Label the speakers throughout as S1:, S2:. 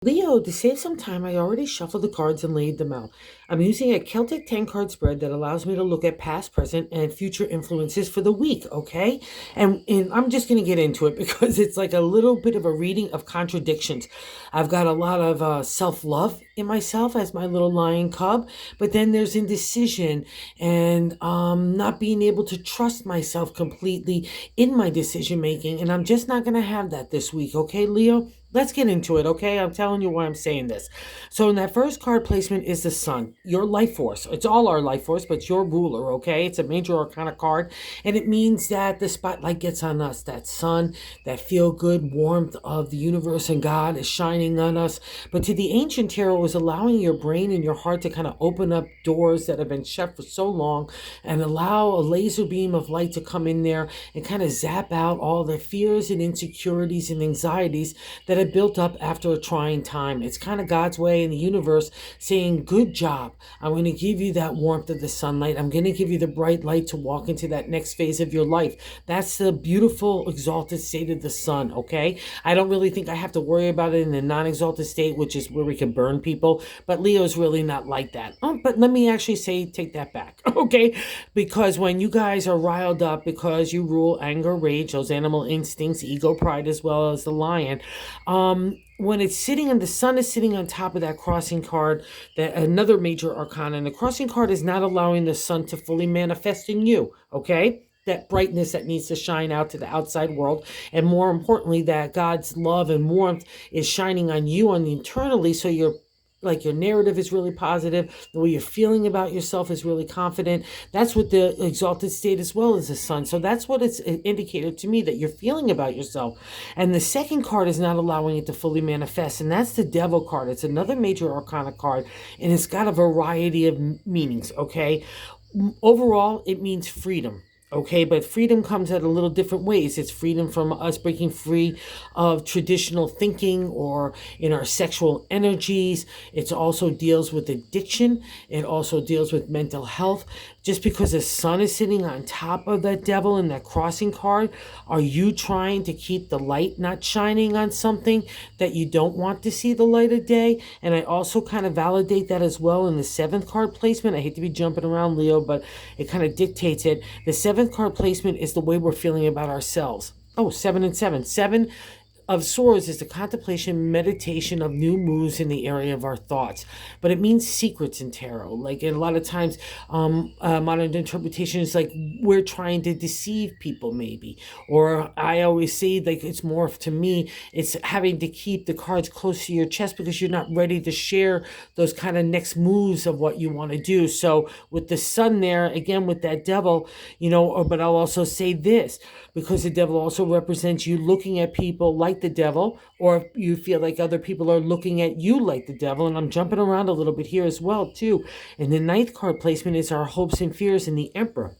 S1: Leo, to save some time, I already shuffled the cards and laid them out. I'm using a Celtic 10 card spread that allows me to look at past, present, and future influences for the week, okay? And I'm just going to get into it because it's like a little bit of a reading of contradictions. I've got a lot of self love in myself as my little lion cub, but then there's indecision and not being able to trust myself completely in my decision making. And I'm just not going to have that this week, okay, Leo? Let's get into it, okay? I'm telling you why I'm saying this. So, in that first card placement is the sun, your life force. It's all our life force, but it's your ruler, okay? It's a major arcana card, and it means that the spotlight gets on us. That sun, that feel good warmth of the universe and God is shining on us. But to the ancient tarot, is allowing your brain and your heart to kind of open up doors that have been shut for so long and allow a laser beam of light to come in there and kind of zap out all the fears and insecurities and anxieties that have built up after a trying time. It's kind of God's way in the universe saying, good job. I'm going to give you that warmth of the sunlight. I'm going to give you the bright light to walk into that next phase of your life. That's the beautiful exalted state of the sun, okay? I don't really think I have to worry about it in the non-exalted state, which is where we can burn people, but Leo's really not like that. But let me actually take that back, okay? Because when you guys are riled up because you rule anger, rage, those animal instincts, ego, pride, as well as the lion, when it's sitting and the sun is sitting on top of that crossing card, that another major arcana, and the crossing card is not allowing the sun to fully manifest in you, okay? That brightness that needs to shine out to the outside world, and more importantly, that God's love and warmth is shining on you on the internally, so you're like your narrative is really positive, the way you're feeling about yourself is really confident. That's what the exalted state as well as the sun. So that's what it's indicated to me, that you're feeling about yourself. And the second card is not allowing it to fully manifest, and that's the devil card. It's another major arcana card, and it's got a variety of meanings, okay? Overall, it means freedom. Okay, but freedom comes at a little different ways. It's freedom from us breaking free of traditional thinking or in our sexual energies. It also deals with addiction. It also deals with mental health. Just because the sun is sitting on top of that devil in that crossing card, are you trying to keep the light not shining on something that you don't want to see the light of day? And I also kind of validate that as well in the seventh card placement. I hate to be jumping around, Leo, but it kind of dictates it. The seventh card placement is the way we're feeling about ourselves. Oh, 7 and 7. Seven of Swords is the contemplation, meditation of new moves in the area of our thoughts. But it means secrets in tarot. Like a lot of times, modern interpretation is like we're trying to deceive people, maybe. Or I always say, like, it's more to me, it's having to keep the cards close to your chest because you're not ready to share those kind of next moves of what you want to do. So with the sun there, again, with that devil, but I'll also say this, because the devil also represents you looking at people like the devil, or you feel like other people are looking at you like the devil. And I'm jumping around a little bit here as well, too. And the ninth card placement is our hopes and fears in the Emperor.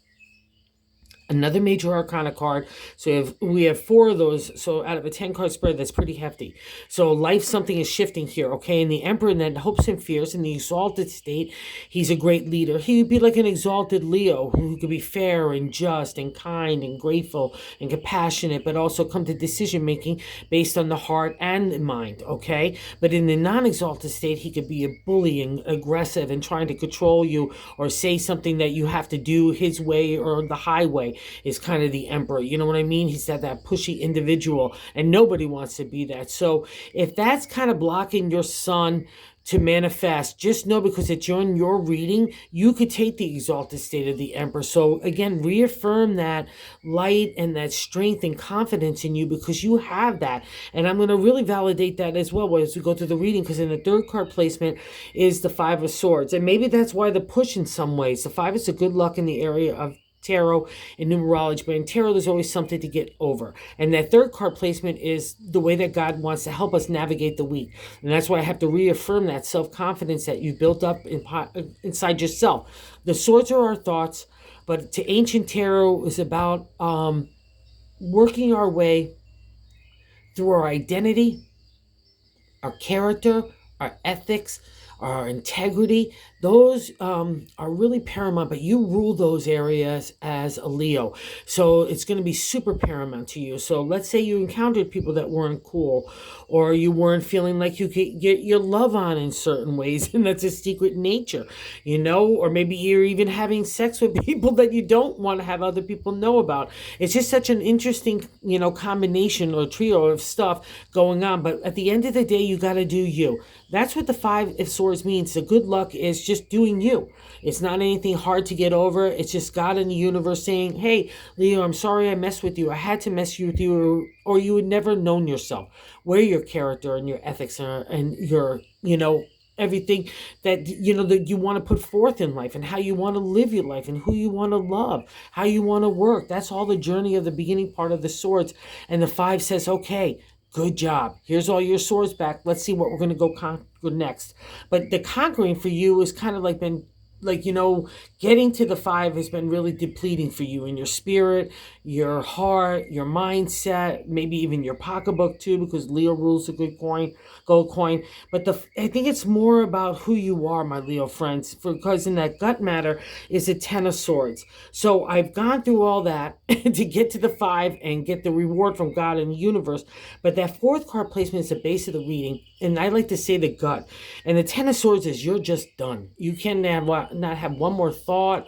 S1: Another major arcana card. So we have four of those. So out of a 10 card spread, that's pretty hefty. So life, something is shifting here, okay? And the Emperor, and then hopes and fears in the exalted state, he's a great leader. He would be like an exalted Leo who could be fair and just and kind and grateful and compassionate, but also come to decision making based on the heart and the mind, okay? But in the non-exalted state, he could be a bullying, aggressive, and trying to control you or say something that you have to do his way or the highway. Is kind of the Emperor. You know what I mean? He's that pushy individual, and nobody wants to be that. So if that's kind of blocking your sun to manifest, just know, because it's in your reading, you could take the exalted state of the Emperor. So again, reaffirm that light and that strength and confidence in you, because you have that. And I'm going to really validate that as well as we go through the reading, because in the third card placement is the Five of Swords. And maybe that's why the push in some ways. The five is a good luck in the area of tarot and numerology, but in tarot there's always something to get over. And that third card placement is the way that God wants to help us navigate the week. And that's why I have to reaffirm that self-confidence that you built up inside yourself. The swords are our thoughts, but to ancient tarot is about working our way through our identity, our character, our ethics, our integrity, those are really paramount, but you rule those areas as a Leo. So it's going to be super paramount to you. So let's say you encountered people that weren't cool, or you weren't feeling like you could get your love on in certain ways, and that's a secret nature, or maybe you're even having sex with people that you don't want to have other people know about. It's just such an interesting, combination or trio of stuff going on. But at the end of the day, you got to do you. That's what the Five of Swords means. The good luck is just doing you. It's not anything hard to get over. It's just God in the universe saying, hey, Leo, I'm sorry I messed with you. I had to mess with you, or you would never known yourself, where your character and your ethics are, and your, everything that that you want to put forth in life, and how you want to live your life, and who you want to love, how you want to work. That's all the journey of the beginning part of the swords. And the five says, okay, good job, here's all your swords back, let's see what we're going to go conquer next. But the conquering for you is kind of like been like, getting to the five has been really depleting for you in your spirit, your heart, your mindset, maybe even your pocketbook too, because Leo rules the good coin, gold coin. But I think it's more about who you are, my Leo friends, because in that gut matter is a 10 of swords. So I've gone through all that to get to the five and get the reward from God and the universe. But that fourth card placement is the base of the reading. And I like to say the gut. And the 10 of swords is you're just done. You can not have one more thought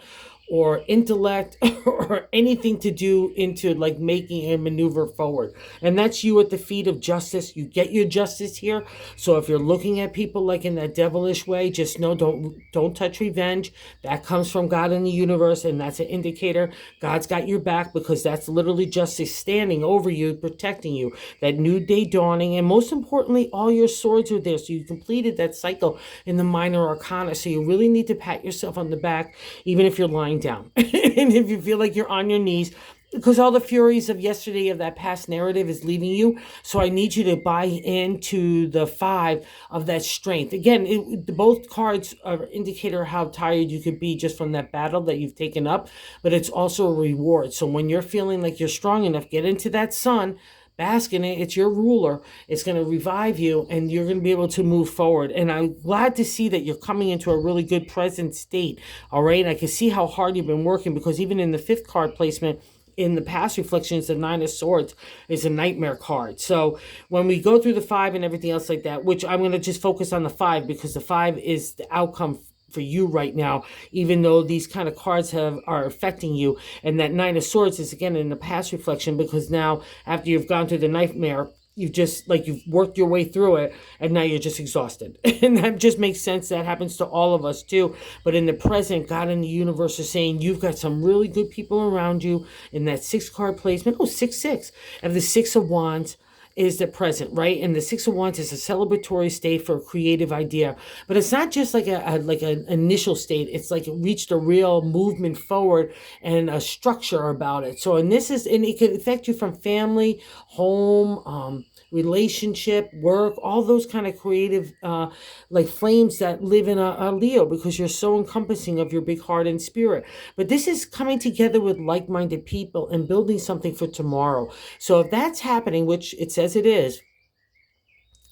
S1: or intellect or anything to do into like making a maneuver forward. And that's you at the feet of justice. You get your justice here. So if you're looking at people like in that devilish way, just know, don't touch revenge. That comes from God in the universe, and that's an indicator God's got your back, because that's literally justice standing over you, protecting you. That new day dawning, and most importantly, all your swords are there. So you completed that cycle in the minor arcana. So you really need to pat yourself on the back, even if you're lying down. And if you feel like you're on your knees, because all the furies of yesterday, of that past narrative, is leaving you. So I need you to buy into the five of that strength. Again, both cards are an indicator how tired you could be just from that battle that you've taken up, but it's also a reward. So when you're feeling like you're strong enough, get into that sun, bask in it. It's your ruler. It's going to revive you, and you're going to be able to move forward. And I'm glad to see that you're coming into a really good present state. All right. And I can see how hard you've been working, because even in the fifth card placement, in the past reflections, the Nine of Swords is a nightmare card. So when we go through the five and everything else like that, which I'm going to just focus on the five, because the five is the outcome for you right now, even though these kind of cards are affecting you. And that Nine of Swords is again in the past reflection, because now after you've gone through the nightmare, you've worked your way through it, and now you're just exhausted. And that just makes sense. That happens to all of us too. But in the present, God and the universe are saying you've got some really good people around you. In that six card placement, 6-6 of the Six of Wands is the present, right? And the Six of Wands is a celebratory state for a creative idea. But it's not just like an initial state. It's like it reached a real movement forward and a structure about it. So, and it could affect you from family, home, relationship, work, all those kind of creative like flames that live in a Leo, because you're so encompassing of your big heart and spirit. But this is coming together with like-minded people and building something for tomorrow. So if that's happening, which it says it is,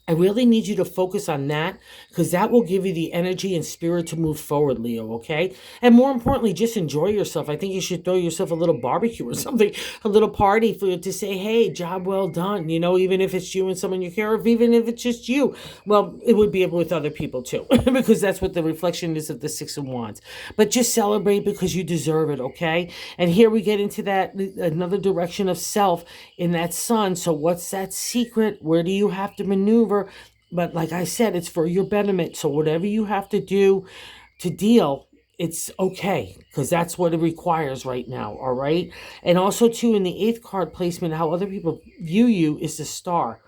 S1: I really need you to focus on that, because that will give you the energy and spirit to move forward, Leo, okay? And more importantly, just enjoy yourself. I think you should throw yourself a little barbecue or something, a little party to say, hey, job well done, even if it's you and someone you care of, even if it's just you. Well, it would be with other people too, because that's what the reflection is of the Six of Wands. But just celebrate, because you deserve it, okay? And here we get into that another direction of self in that sun. So what's that secret? Where do you have to maneuver? But like I said, it's for your betterment. So whatever you have to do to deal, it's okay, because that's what it requires right now. All right. And also too, in the eighth card placement, how other people view you is the star.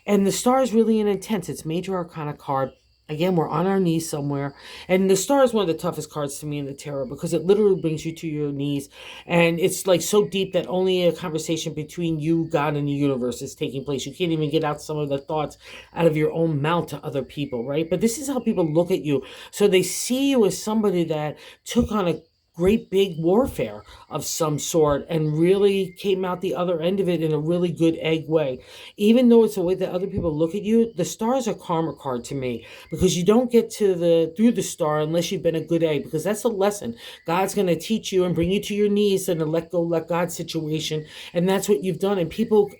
S1: And the star is really an intense. It's major arcana card. Again, we're on our knees somewhere. And the star is one of the toughest cards to me in the tarot, because it literally brings you to your knees. And it's like so deep that only a conversation between you, God, and the universe is taking place. You can't even get out some of the thoughts out of your own mouth to other people, right? But this is how people look at you. So they see you as somebody that took on a great big warfare of some sort and really came out the other end of it in a really good egg way. Even though it's the way that other people look at you, the star is a karma card to me, because you don't get to the through the star unless you've been a good egg, because that's a lesson God's going to teach you and bring you to your knees in a let go, let God situation. And that's what you've done. And people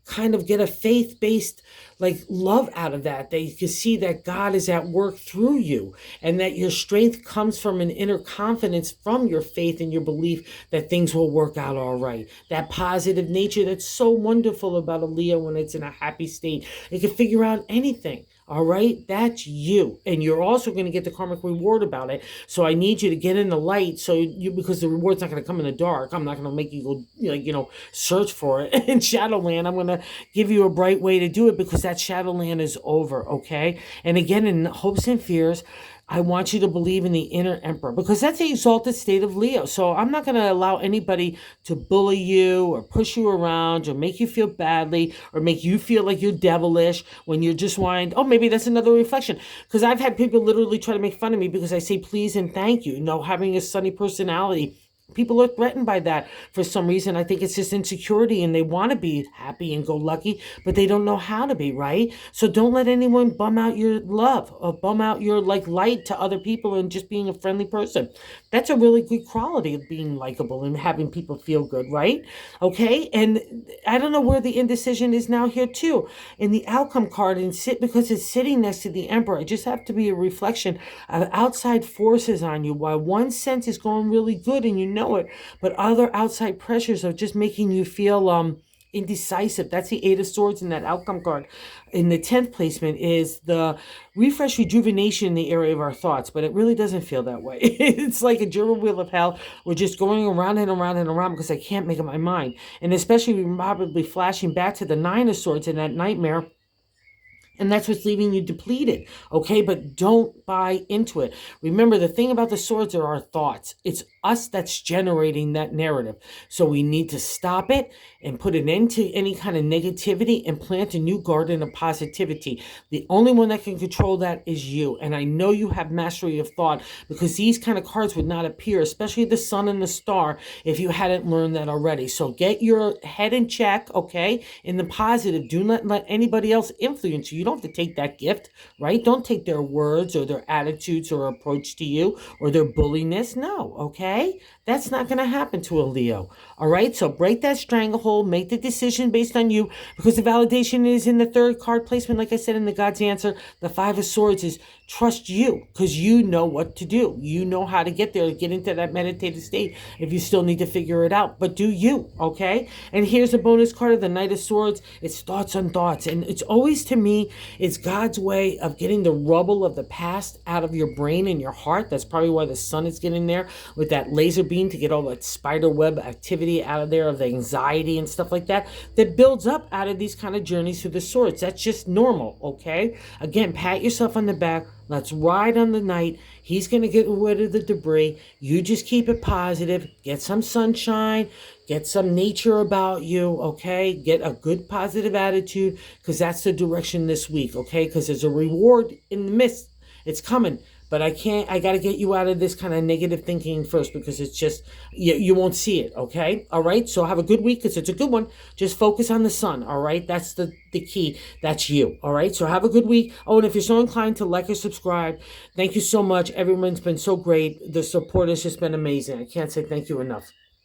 S1: kind of get a faith-based like love out of that. They can see that God is at work through you, and that your strength comes from an inner confidence from your faith and your belief that things will work out all right. That positive nature that's so wonderful about a Leo when it's in a happy state. It can figure out anything. All right, that's you. And you're also going to get the karmic reward about it. So I need you to get in the light, so you, because the reward's not going to come in the dark. I'm not going to make you go, like, search for it in Shadowland. I'm going to give you a bright way to do it, because that Shadowland is over, okay? And again, in hopes and fears, I want you to believe in the inner emperor, because that's the exalted state of Leo. So I'm not going to allow anybody to bully you or push you around or make you feel badly or make you feel like you're devilish when you're just wanting, oh, maybe that's another reflection. Because I've had people literally try to make fun of me because I say please and thank you. Having a sunny personality. People are threatened by that for some reason. I think it's just insecurity, and they want to be happy and go lucky, but they don't know how to be, right? So don't let anyone bum out your love or bum out your light to other people and just being a friendly person. That's a really good quality of being likable and having people feel good, right? Okay. And I don't know where the indecision is now here too. In the outcome card, and because it's sitting next to the emperor, it just have to be a reflection of outside forces on you. While one sense is going really good and you know it, but other outside pressures are just making you feel indecisive. That's the Eight of Swords in that outcome card. In the 10th placement is the refresh, rejuvenation in the area of our thoughts, but it really doesn't feel that way. It's like a German wheel of hell. We're just going around and around and around because I can't make up my mind. And especially probably flashing back to the Nine of Swords in that nightmare. And that's what's leaving you depleted, okay? But don't buy into it. Remember, the thing about the swords are our thoughts. It's us that's generating that narrative. So we need to stop it and put an end to any kind of negativity and plant a new garden of positivity. The only one that can control that is you. And I know you have mastery of thought, because these kind of cards would not appear, especially the sun and the star, if you hadn't learned that already. So get your head in check, okay? In the positive. Do not let anybody else influence you. You don't have to take that gift, right? Don't take their words or their attitudes or approach to you or their bulliness. No, okay? That's not going to happen to a Leo. All right? So break that stranglehold. Make the decision based on you, because the validation is in the third card placement. Like I said in the God's Answer, the Five of Swords is trust you, because you know what to do. You know how to get there, get into that meditative state if you still need to figure it out. But do you, okay? And here's a bonus card of the Knight of Swords. It's thoughts on thoughts. And it's always, to me, it's God's way of getting the rubble of the past out of your brain and your heart. That's probably why the sun is getting there with that laser beam, to get all that spider web activity out of there, of the anxiety and stuff like that builds up out of these kind of journeys through the swords. That's just normal, okay? Again, pat yourself on the back. Let's ride on the night. He's going to get rid of the debris. You just keep it positive. Get some sunshine. Get some nature about you, okay? Get a good positive attitude, because that's the direction this week, okay? Because there's a reward in the midst. It's coming. But I got to get you out of this kind of negative thinking first, because it's just, you won't see it, okay? All right? So have a good week, because it's a good one. Just focus on the sun, all right? That's the key. That's you, all right? So have a good week. Oh, and if you're so inclined to like or subscribe, thank you so much. Everyone's been so great. The support has just been amazing. I can't say thank you enough.